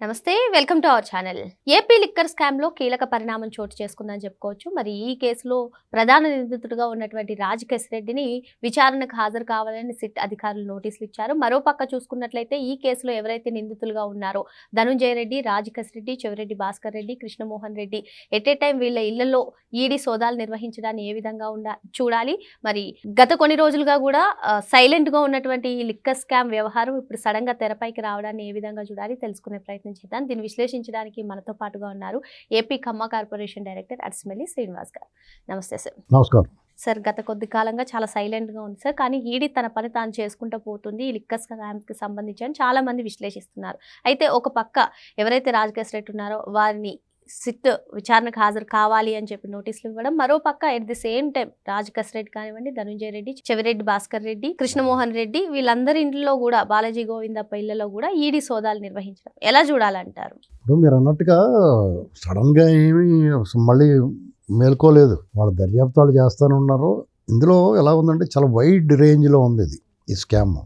నమస్తే, welcome to our channel. AP liquor స్కామ్లో కీలక పరిణామం చోటు చేసుకుందని చెప్పుకోవచ్చు. మరి ఈ కేసులో ప్రధాన నిందితుడిగా ఉన్నటువంటి రాజకేశిరెడ్డిని విచారణకు హాజరు కావాలని సిట్ అధికారులు నోటీసులు ఇచ్చారు. మరోపక్క చూసుకున్నట్లయితే ఈ కేసులో ఎవరైతే నిందితులుగా ఉన్నారో Dhanunjaya Reddy, Raj Kesireddy, Chevireddy Bhaskar Reddy, Krishnamohan Reddy at a time వీళ్ళ ఇళ్లలో ఈడీ సోదాలు నిర్వహించడాన్ని ఏ విధంగా చూడాలి. మరి గత కొన్ని రోజులుగా కూడా సైలెంట్గా ఉన్నటువంటి ఈ లిక్కర్ స్కామ్ వ్యవహారం ఇప్పుడు సడన్గా తెరపైకి రావడాన్ని ఏ విధంగా చూడాలి తెలుసుకునే ప్రయత్నం చేద్దాం. దీన్ని విశ్లేషించడానికి మనతో పాటుగా ఉన్నారు AP Khammam corporation director అడ్స్మెల్లి Srinivas గారు. నమస్తే సార్. నమస్కారం సార్. గత కొద్ది కాలంగా చాలా సైలెంట్గా ఉంది సార్, కానీ ఈడీ తన పని తాను చేసుకుంటూ పోతుంది ఈ లిక్కర్ స్కామ్కి సంబంధించి అని చాలా మంది విశ్లేషిస్తున్నారు. అయితే ఒక పక్క ఎవరైతే రాజకేశిరెడ్డి ఉన్నారో వారిని సిట్ విచారణకు హాజరు కావాలి అని చెప్పి నోటీసులు ఇవ్వడం, మరో పక్క at the same time Rajakeshi Reddy కానివ్వండి, ధనుంజయ రెడ్డి, చెవిరెడ్డి భాస్కర్ రెడ్డి, కృష్ణమోహన్ రెడ్డి వీళ్ళందరి ఇంట్లో కూడా బాలాజీ గోవిందప్ప ఇళ్లలో కూడా ఈడీ సోదాలు నిర్వహించడం ఎలా చూడాలంటారు? ఇప్పుడు మీరు అన్నట్టుగా సడన్గా ఏమీ మళ్ళీ మేల్కోలేదు, వాళ్ళ దర్యాప్తు వాళ్ళు చేస్తూనే ఉన్నారు. ఇందులో ఎలా ఉందంటే చాలా వైడ్ రేంజ్లో ఉంది ఈ స్కామ్.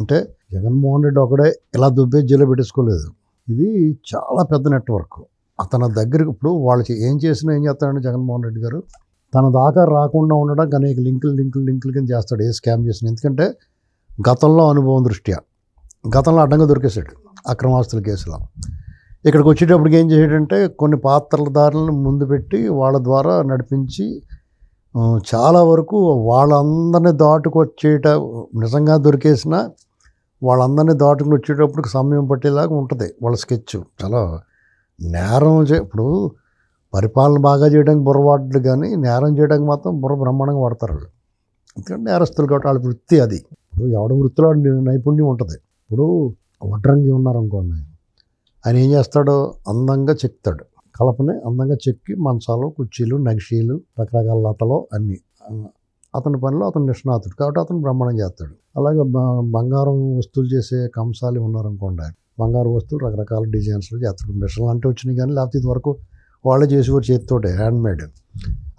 అంటే జగన్మోహన్ రెడ్డి ఒకడే ఇలా దుబ్బే జైలు పెట్టేసుకోలేదు, ఇది చాలా పెద్ద నెట్వర్క్. అతని దగ్గరికి ఇప్పుడు వాళ్ళు ఏం చేసినా ఏం చేస్తాడంటే జగన్మోహన్ రెడ్డి గారు తన దాకా రాకుండా ఉండడానికి అనేక లింకులు కింద చేస్తాడు ఏ స్కామ్ చేసిన. ఎందుకంటే గతంలో అనుభవం దృష్ట్యా గతంలో అడ్డంగా దొరికేశాడు అక్రమాస్తుల కేసులో. ఇక్కడికి వచ్చేటప్పటికి ఏం చేసాడంటే కొన్ని పాత్రదారులను ముందు పెట్టి వాళ్ళ ద్వారా నడిపించి చాలా వరకు వాళ్ళందరినీ దాటుకొచ్చేట నిజంగా దొరికేసిన వాళ్ళందరినీ దాటుకుని వచ్చేటప్పటికి సమయం పట్టేలాగా ఉంటుంది వాళ్ళ స్కెచ్. చాలా నేరం ఇప్పుడు పరిపాలన బాగా చేయడానికి బుర్రవాళ్ళు, కానీ నేరం చేయడానికి మాత్రం బుర్ర బ్రహ్మాండంగా వాడతారు వాళ్ళు. ఎందుకంటే నేరస్తులు కాబట్టి వాళ్ళ వృత్తి అది. ఇప్పుడు ఎవడ వృత్తిలో నైపుణ్యం ఉంటుంది. ఇప్పుడు వడ్రంగి ఉన్నారనుకోండి, ఆయన ఏం చేస్తాడో అందంగా చెక్తాడు, కలపని అందంగా చెక్కి మంచాలు, కుర్చీలు, నగిషీలు, రకరకాల లతలు అన్నీ అతని పనిలో అతను నిష్ణాతుడు కాబట్టి అతను బ్రహ్మాండం చేస్తాడు. అలాగే బంగారం వస్తువులు చేసే కంసాలి ఉన్నారనుకోండి, బంగారు వస్తువులు రకరకాల డిజైన్స్లో చేస్తాడు. మిషన్లు అంటే వచ్చినాయి కానీ లేకపోతే ఇది వరకు వాళ్ళే చేసేవారు చేతితోటే, హ్యాండ్మేడ్.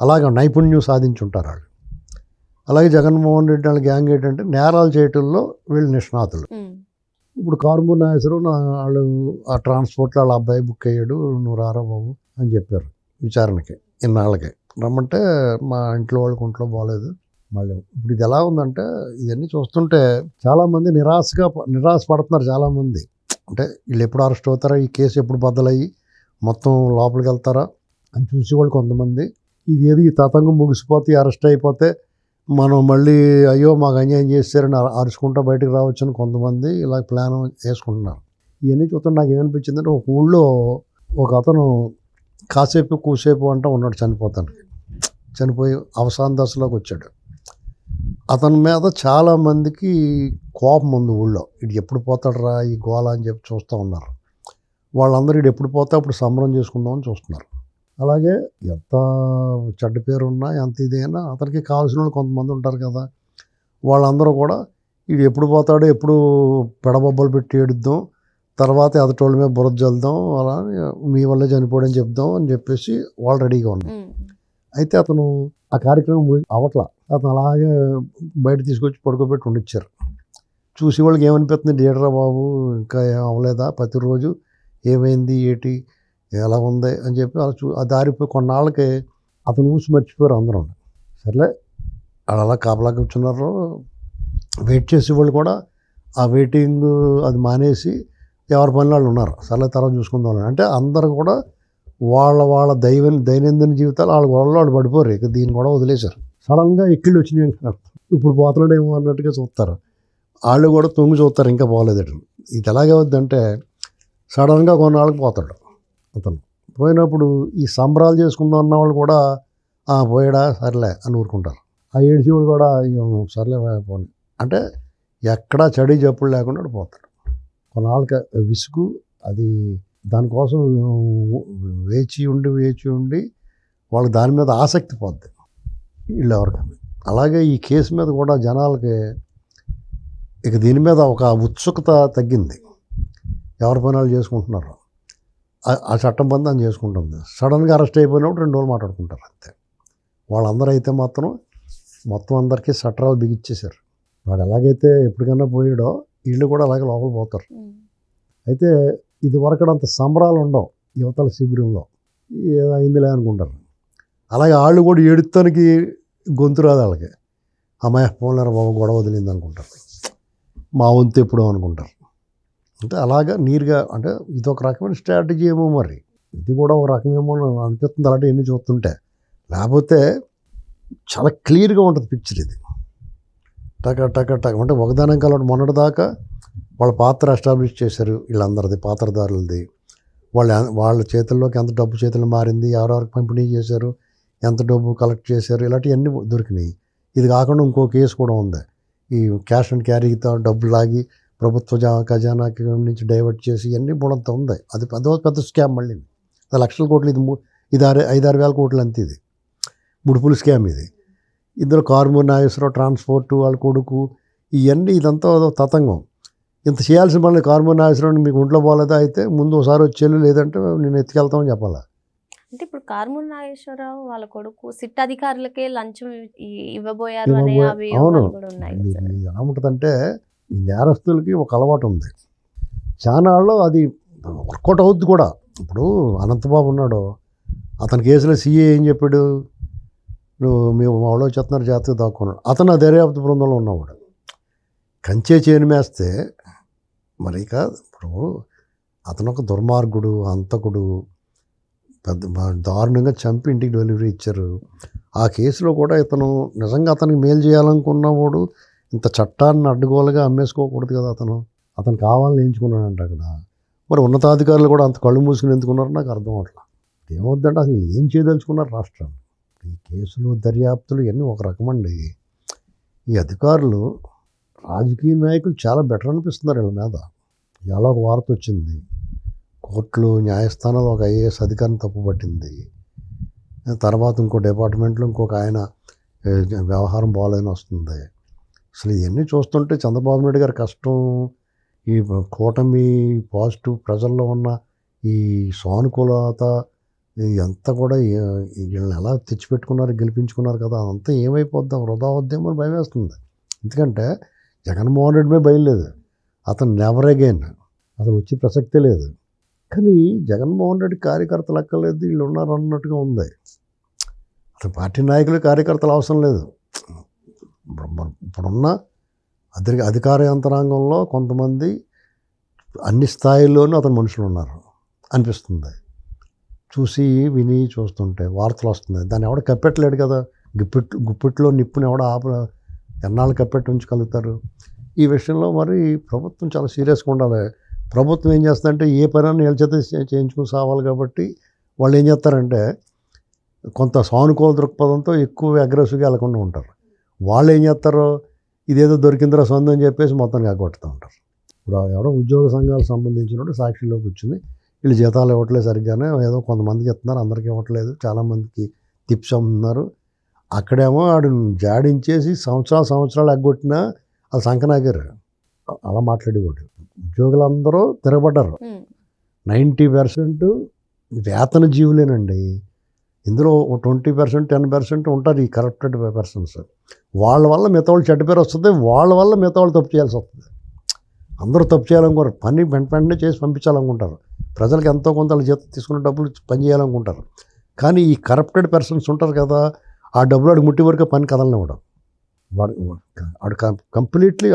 అలాగే నైపుణ్యం సాధించుంటారు వాళ్ళు. అలాగే జగన్మోహన్ రెడ్డి వాళ్ళ గ్యాంగ్ ఏంటంటే నేరాలు చేయటంలో వీళ్ళు నిష్ణాతులు. ఇప్పుడు కారుమూరి నాగేశ్వరరావు వాళ్ళు ఆ ట్రాన్స్పోర్ట్లో వాళ్ళ అబ్బాయి బుక్ అయ్యాడు, నువ్వు రారా బాబు అని చెప్పారు విచారణకి. ఇన్నాళ్ళకి రమ్మంటే మా ఇంట్లో వాళ్ళకి ఒంట్లో బాగలేదు మళ్ళీ. ఇప్పుడు ఇది ఎలా ఉందంటే ఇవన్నీ చూస్తుంటే చాలామంది నిరాశ పడుతున్నారు చాలామంది. అంటే వీళ్ళు ఎప్పుడు అరెస్ట్ అవుతారా, ఈ కేసు ఎప్పుడు బద్దలయ్యి మొత్తం లోపలికి వెళ్తారా అని చూసేవాళ్ళు కొంతమంది. ఇది ఏది ఈ తతంగం ముగిసిపోతే అరెస్ట్ అయిపోతే మనం మళ్ళీ అయ్యో మాకు అన్యాయం చేస్తారని అరుచుకుంటూ బయటకు రావచ్చని కొంతమంది ఇలా ప్లాన్ వేసుకుంటున్నారు. ఇవన్నీ చూస్తుంటే నాకు ఏమనిపించిందంటే ఒక ఊళ్ళో ఒక అతను కాసేపు కూసేపు అంటూ ఉన్నాడు, చనిపోయి అవసాన దశలోకి వచ్చాడు. అతని మీద చాలామందికి కోపం ఉంది ఊళ్ళో. ఇటు ఎప్పుడు పోతాడరా ఈ గోళ అని చెప్పి చూస్తూ ఉన్నారు. వాళ్ళందరూ ఇటు ఎప్పుడు పోతే అప్పుడు సంబరం చేసుకుందామని చూస్తున్నారు. అలాగే ఎంత చెడ్డ పేరు ఉన్నా ఎంత ఇదైనా అతనికి కావాల్సిన వాళ్ళు కొంతమంది ఉంటారు కదా, వాళ్ళందరూ కూడా ఇటు ఎప్పుడు పోతాడో ఎప్పుడు పెడబొబ్బలు పెట్టి ఏడుద్దాం, తర్వాత ఎదటోళ్ళ మీద బురద జల్దాం, అలా మీ వల్లే చనిపోవడం చెప్దాం అని చెప్పేసి వాళ్ళు రెడీగా ఉన్నారు. అయితే అతను ఆ కార్యక్రమం అవట్లా, అతను అలాగే బయట తీసుకొచ్చి పడుకోబెట్టి ఉండిచ్చారు. చూసి వాళ్ళకి ఏమనిపిస్తుంది, లీడరా బాబు ఇంకా ఏం అవ్వలేదా, ప్రతిరోజు ఏమైంది ఏంటి ఎలా ఉంది అని చెప్పి ఆ దారిపోయి కొన్నాళ్ళకి అతను ఊసి మర్చిపోయారు అందరూ. సర్లే వాళ్ళు అలా కాపలా కూర్చున్నారు. వెయిట్ చేసేవాళ్ళు కూడా ఆ వెయిటింగ్ అది మానేసి ఎవరి పనులు వాళ్ళు ఉన్నారు. సర్లే తర్వాత చూసుకుందాం అంటే అందరూ కూడా వాళ్ళ దైనందిన జీవితాలు వాళ్ళు పడిపోరు. ఇక దీన్ని కూడా వదిలేశారు. సడన్గా ఎక్కిళ్ళు వచ్చినాయి, ఇప్పుడు పోతున్నాడేమో అన్నట్టుగా చూస్తారు. వాళ్ళు కూడా తొంగి చూస్తారు ఇంకా పోలేదట. ఇది ఎలాగే వద్దంటే సడన్గా కొన్నాళ్ళకి పోతాడు అతను. పోయినప్పుడు ఈ సంబరాలు చేసుకుందాం అన్న వాళ్ళు కూడా పోయాడా సర్లే అని ఊరుకుంటారు. ఆ ఏడ్చేవాడు కూడా సర్లే పోనీ అంటే ఎక్కడా చడి జప్పులు లేకుండా పోతాడు. కొన్నాళ్ళకి విసుగు అది దానికోసం వేచి ఉండి వాళ్ళకి దాని మీద ఆసక్తి పోద్ది వీళ్ళు ఎవరికైనా. అలాగే ఈ కేసు మీద కూడా జనాలకి ఇక దీని మీద ఒక ఉత్సుకత తగ్గింది. ఎవరి పనులు చేసుకుంటున్నారు, ఆ చట్టం పని దాన్ని చేసుకుంటుంది. సడన్గా అరెస్ట్ అయిపోయినప్పుడు 2 రోజులు మాట్లాడుకుంటారు అంతే. వాళ్ళందరూ అయితే మొత్తం అందరికీ సట్రాలు బిగిచ్చేశారు. వాడు ఎలాగైతే ఎప్పటికన్నా పోయాడో వీళ్ళు కూడా అలాగే లోపల పోతారు. అయితే ఇది వరకడంత సంబరాలు ఉండవు యువతల శిబిరంలో, ఏదో అయిందిలే అనుకుంటారు. అలాగే వాళ్ళు కూడా ఏడుతానికి గొంతు రాదు వాళ్ళకి, అమ్మాయి పోలేరు బాబు గొడవ వదిలింది అనుకుంటారు, మా వంతు ఎప్పుడో అనుకుంటారు. అంటే అలాగా నీరుగా, అంటే ఇది ఒక రకమైన స్ట్రాటజీ ఏమో, మరి ఇది కూడా ఒక రకమేమో అనిపిస్తుంది అలాంటి ఎన్ని చూస్తుంటే. లేకపోతే చాలా క్లియర్గా ఉంటుంది పిక్చర్ ఇది, టక టక టక. అంటే ఒకదానం కలవడం మొన్నటి దాకా వాళ్ళ పాత్ర ఎస్టాబ్లిష్ చేశారు, వీళ్ళందరిది పాత్రదారులది, వాళ్ళ చేతుల్లోకి ఎంత డబ్బు చేతులు మారింది, ఎవరెవరికి పంపిణీ చేశారు, ఎంత డబ్బు కలెక్ట్ చేశారు, ఇలాంటివన్నీ దొరికినాయి. ఇది కాకుండా ఇంకో కేసు కూడా ఉంది, ఈ క్యాష్ అండ్ క్యారీతో డబ్బులు లాగి ప్రభుత్వ ఖజానాకి నుంచి డైవర్ట్ చేసి ఇవన్నీ బుడంత ఉంది. అది పెద్ద స్కామ్. మళ్ళీ అది లక్షల కోట్లు, ఇది 5-6 వేల కోట్లు అంతే. ఇది ముడుపుల స్కామ్. ఇది ఇందులో కారుమూరి నాగేశ్వరరావు ట్రాన్స్పోర్ట్ వాళ్ళ కొడుకు, ఇవన్నీ ఇదంతా తతంగం. ఇంత చేయాల్సిన పని కారుమూరి నాగేశ్వరరావు మీకు ఒంట్లో పోలేదా అయితే ముందు ఒకసారి వచ్చేళ్ళు, లేదంటే నేను ఎత్తుకెళ్తామని చెప్పాలా. అంటే ఇప్పుడు కారుమూరి నాగేశ్వరరావు వాళ్ళ కొడుకు సిట్ అధికారులకే లంచం ఇవ్వబోయారు అనే అవును, అభియోగాలు కూడా ఉన్నాయి. ఎలా ఉంటుందంటే ఈ నేరస్తులకి ఒక అలవాటు ఉంది, చానాళ్ళు అది వర్కౌట్ అవుద్ది కూడా. ఇప్పుడు అనంతబాబు ఉన్నాడు, అతని కేసులో సీఏ ఏం చెప్పాడు, నువ్వు మేము మాలో చెప్తున్నారు జాతీయ దాక్కున్నాడు. అతను ఆ దర్యాప్తు బృందంలో ఉన్నవాడు. కంచే చేను మేస్తే మరి కాదు. ఇప్పుడు అతను ఒక దుర్మార్గుడు, హంతకుడు, పెద్ద దారుణంగా చంపి ఇంటికి డెలివరీ ఇచ్చారు. ఆ కేసులో కూడా ఇతను నిజంగా అతనికి మేలు చేయాలనుకున్నవాడు ఇంత చట్టాన్ని అడ్డుగోలుగా అమ్మేసుకోకూడదు కదా. అతను కావాలని ఎంచుకున్నాడంట అక్కడ. మరి ఉన్నతాధికారులు కూడా అంత కళ్ళు మూసుకుని ఎందుకున్నారో నాకు అర్థం అవట్లా. ఏమవుద్దంటే అసలు ఏం చేయదలుచుకున్నారు రాష్ట్రాన్ని. ఈ కేసులు దర్యాప్తులు ఇవన్నీ ఒక రకమండి. ఈ అధికారులు రాజకీయ నాయకులు చాలా బెటర్ అనిపిస్తున్నారు వీళ్ళ మీద. ఇలా ఒక వార్త వచ్చింది, కోర్టులు న్యాయస్థానాలు ఒక ఐఏఎస్ అధికారిని తప్పుపట్టింది, తర్వాత ఇంకో డిపార్ట్మెంట్లో ఇంకొక ఆయన వ్యవహారం బాగాలేని వస్తుంది. అసలు ఇవన్నీ చూస్తుంటే చంద్రబాబు నాయుడు గారి కష్టం, ఈ కూటమి పాజిటివ్ ప్రజల్లో ఉన్న ఈ సానుకూలత ఇదంతా కూడా వీళ్ళని ఎలా తెచ్చిపెట్టుకున్నారు, గెలిపించుకున్నారు కదా, అదంతా ఏమైపోద్దాం, వృధా అవుద్దామో అని భయం వేస్తుంది. ఎందుకంటే జగన్మోహన్ రెడ్డి మీద భయం లేదు, అతను నెవర్ అగైన్ అతను వచ్చే ప్రసక్తే లేదు. కానీ జగన్మోహన్ రెడ్డి కార్యకర్తలు అక్కర్లేదు, వీళ్ళు ఉన్నారు అన్నట్టుగా ఉంది. అతను పార్టీ నాయకులు కార్యకర్తలు అవసరం లేదు. ఇప్పుడున్న అధికార యంత్రాంగంలో కొంతమంది అన్ని స్థాయిల్లోనూ అతని మనుషులు ఉన్నారు అనిపిస్తుంది. చూసి విని చూస్తుంటే వార్తలు వస్తున్నాయి, దాన్ని ఎవడ కప్పెట్టలేడు కదా. గుప్పిట్లో నిప్పుని ఎవడ ఎన్నాళ్ళు కప్పెట్టి ఉంచగలుగుతారు. ఈ విషయంలో మరి ప్రభుత్వం చాలా సీరియస్గా ఉండాలి. ప్రభుత్వం ఏం చేస్తుందంటే ఏ పని వీళ్ళ చేత చేయించుకుని సావాలి కాబట్టి వాళ్ళు ఏం చేస్తారంటే కొంత సానుకూల దృక్పథంతో ఎక్కువ అగ్రెసివ్గా వెళ్ళకుండా ఉంటారు. వాళ్ళు ఏం చేస్తారో ఇదేదో దొరికిందిరా సొంతం అని చెప్పేసి మొత్తం కాకొడుతూ ఉంటారు. ఇప్పుడు ఎవడో ఉద్యోగ సంఘాలకు సంబంధించినప్పుడు సాక్షిలో కూర్చుని వీళ్ళు జీతాలు ఇవ్వట్లేదు సరిగ్గానే, ఏదో కొంతమందికి ఇస్తున్నారు, అందరికీ ఇవ్వట్లేదు, చాలామందికి టిప్స్ అమ్ముతున్నారు. అక్కడేమో ఆడు జాడించేసి సంవత్సరాలు ఎగ్గొట్టినా అది సంకనాగారు. అలా మాట్లాడేవాడు. ఉద్యోగులందరూ తిరగబడ్డారు. 90% వేతన జీవులేనండి. ఇందులో 20%, 10% ఉంటారు ఈ కరప్టెడ్ పర్సన్స్. వాళ్ళ వల్ల మిగతా వాళ్ళు చెడ్డ పేరు వస్తుంది, వాళ్ళ వల్ల మిగతా వాళ్ళు తప్పు చేయాల్సి వస్తుంది. అందరూ తప్పు చేయాలనుకోరు, పని వెంటనే చేసి పంపించాలనుకుంటారు. ప్రజలకు ఎంతో కొంత వాళ్ళ జీతం తీసుకున్న డబ్బులు పని చేయాలనుకుంటారు. కానీ ఈ కరప్టెడ్ పర్సన్స్ ఉంటారు కదా, ఆ డబ్బులు వాడికి ముట్టి వరకు పని కదలనివ్వడం. వాడు కంప్లీట్లీ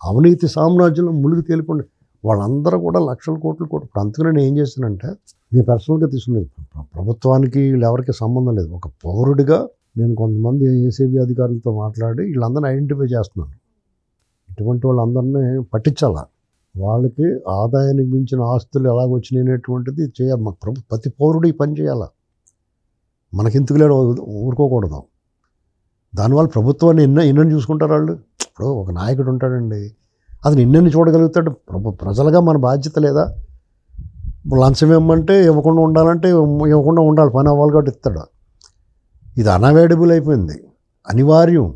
అవినీతి సామ్రాజ్యంలో మునిగి తేలిపోండి. వాళ్ళందరూ కూడా లక్షల కోట్లు కూడా. ఇప్పుడు అందుకనే నేను ఏం చేస్తానంటే, నేను పర్సనల్గా తీసుకునేది ప్రభుత్వానికి వీళ్ళెవరికి సంబంధం లేదు. ఒక పౌరుడిగా నేను కొంతమంది ఏసీబీ అధికారులతో మాట్లాడి వీళ్ళందరినీ ఐడెంటిఫై చేస్తున్నాను. ఇటువంటి వాళ్ళందరినీ పట్టించాలా, వాళ్ళకి ఆదాయానికి మించిన ఆస్తులు ఎలాగొచ్చినాయనేటువంటిది చేయాలి. మన ప్రతి పౌరుడు ఈ పని చేయాలా, మనకెందుకు లేడు ఊరుకోకూడదు. దానివల్ల ప్రభుత్వాన్ని ఎన్నని చూసుకుంటారు వాళ్ళు. ఇప్పుడు ఒక నాయకుడు ఉంటాడండి, అతను ఎన్నెన్ని చూడగలుగుతాడు. ప్రజలుగా మన బాధ్యత లేదా? లంచం ఇవ్వమంటే ఇవ్వకుండా ఉండాలంటే ఇవ్వకుండా ఉండాలి, పని అవ్వాలి కాబట్టి ఇస్తాడు. ఇది అన్అవాయిడబుల్ అయిపోయింది, అనివార్యం,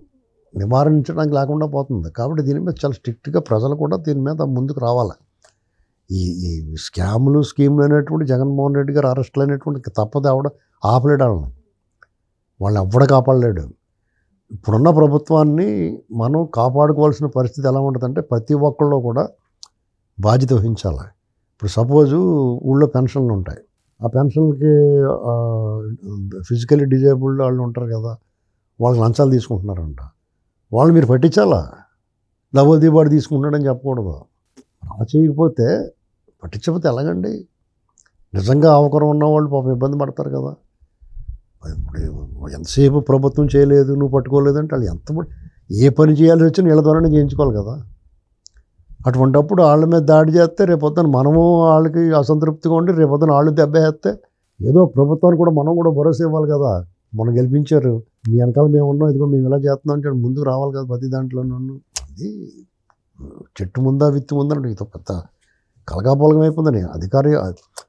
నివారించడానికి లేకుండా పోతుంది. కాబట్టి దీని మీద చాలా స్ట్రిక్ట్గా ప్రజలు కూడా దీని మీద ముందుకు రావాలి. ఈ స్కాములు స్కీములు అనేటువంటి జగన్మోహన్ రెడ్డి గారు అరెస్టులు అనేటువంటి తప్పదు, ఆపలేడు వాళ్ళని, వాళ్ళని ఎవ్వడ కాపాడలేడు. ఇప్పుడున్న ప్రభుత్వాన్ని మనం కాపాడుకోవాల్సిన పరిస్థితి ఎలా ఉంటుందంటే ప్రతి ఒక్కళ్ళు కూడా బాధ్యత వహించాలి. ఇప్పుడు సపోజు ఊళ్ళో పెన్షన్లు ఉంటాయి. ఆ పెన్షన్‌లకి ఫిజికల్లీ డిజేబుల్డ్ వాళ్ళు ఉంటారు కదా! వాళ్ళకి లంచాలు తీసుకుంటున్నారంట. వాళ్ళని మీరు పట్టించాలా? డబుల్ దిబాడు తీసుకుంటున్నాడని చెప్పకూడదు. అలా చేయకపోతే పట్టించకపోతే ఎలాగండి? నిజంగా అవకరం ఉన్నవాళ్ళు పాపం ఇబ్బంది పడతారు కదా! ఇప్పుడు ఎంతసేపు ప్రభుత్వం చేయలేదు, నువ్వు పట్టుకోలేదంటే వాళ్ళు ఏ పని చేయాల్సి వచ్చినా వీళ్ళ ద్వారానే చేయించుకోవాలి కదా! అటువంటప్పుడు వాళ్ళ మీద దాడి చేస్తే రేపొద్దున మనము వాళ్ళకి అసంతృప్తిగా ఉండి రేపొద్దున వాళ్ళు దెబ్బేస్తే ఏదో ప్రభుత్వానికి కూడా మనం కూడా భరోసా ఇవ్వాలి కదా! మనం గెలిపించారు, మీ వెనకాల మేము ఉన్నాం, ఇదిగో మేము ఇలా చేస్తున్నాం అంటే ముందుకు రావాలి కదా ప్రతి దాంట్లోనూ. అది చెట్టు ముందా విత్తు ముందా అంటే ఇది పెద్ద కలగాపలకం అయిపోయిందని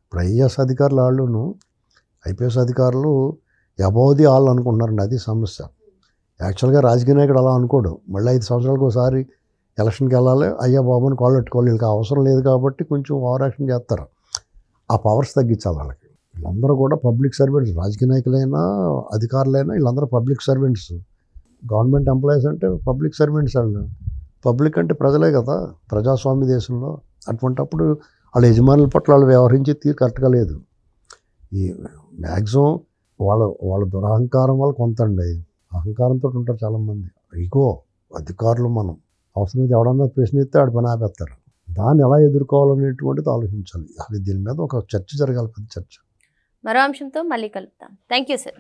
ఇప్పుడు ఐఏఎస్ అధికారులు వాళ్ళును ఐపీఎస్ అధికారులు అబౌవ్ వాళ్ళు అనుకుంటున్నారండి. అది సమస్య. యాక్చువల్గా రాజకీయ నాయకుడు అలా అనుకోడు. మళ్ళీ 5 సంవత్సరాలకు ఒకసారి ఎలక్షన్కి వెళ్ళాలి, అయ్యా బాబుని కాళ్ళు పెట్టుకోవాలి. వీళ్ళకి అవసరం లేదు కాబట్టి కొంచెం ఓవర్ యాక్షన్ చేస్తారు. ఆ పవర్స్ తగ్గించాలి వాళ్ళకి. వీళ్ళందరూ కూడా పబ్లిక్ సర్వెంట్స్, రాజకీయ నాయకులైనా అధికారులైనా వీళ్ళందరూ పబ్లిక్ సర్వెంట్స్. గవర్నమెంట్ ఎంప్లాయీస్ అంటే పబ్లిక్ సర్వెంట్స్ వాళ్ళు. పబ్లిక్ అంటే ప్రజలే కదా ప్రజాస్వామ్య దేశంలో. అటువంటప్పుడు వాళ్ళ యజమానుల పట్ల వాళ్ళు వ్యవహరించే తీరు కరెక్ట్గా లేదు. ఈ మ్యాక్సిమం వాళ్ళ దురహంకారం వల్ల కొంత అండి. అహంకారంతో ఉంటారు చాలామంది. ఇగో అధికారులు మనం అవసరమైతే ఎవడన్నా ప్రశ్న ఇస్తే ఆడు పని ఆపేస్తారు. దాన్ని ఎలా ఎదుర్కోవాలనేటువంటిది ఆలోచించాలి. అది దీని మీద ఒక చర్చ జరగాలి, పెద్ద చర్చ. మరో అంశంతో మళ్ళీ కలుద్దాం. Thank you sir.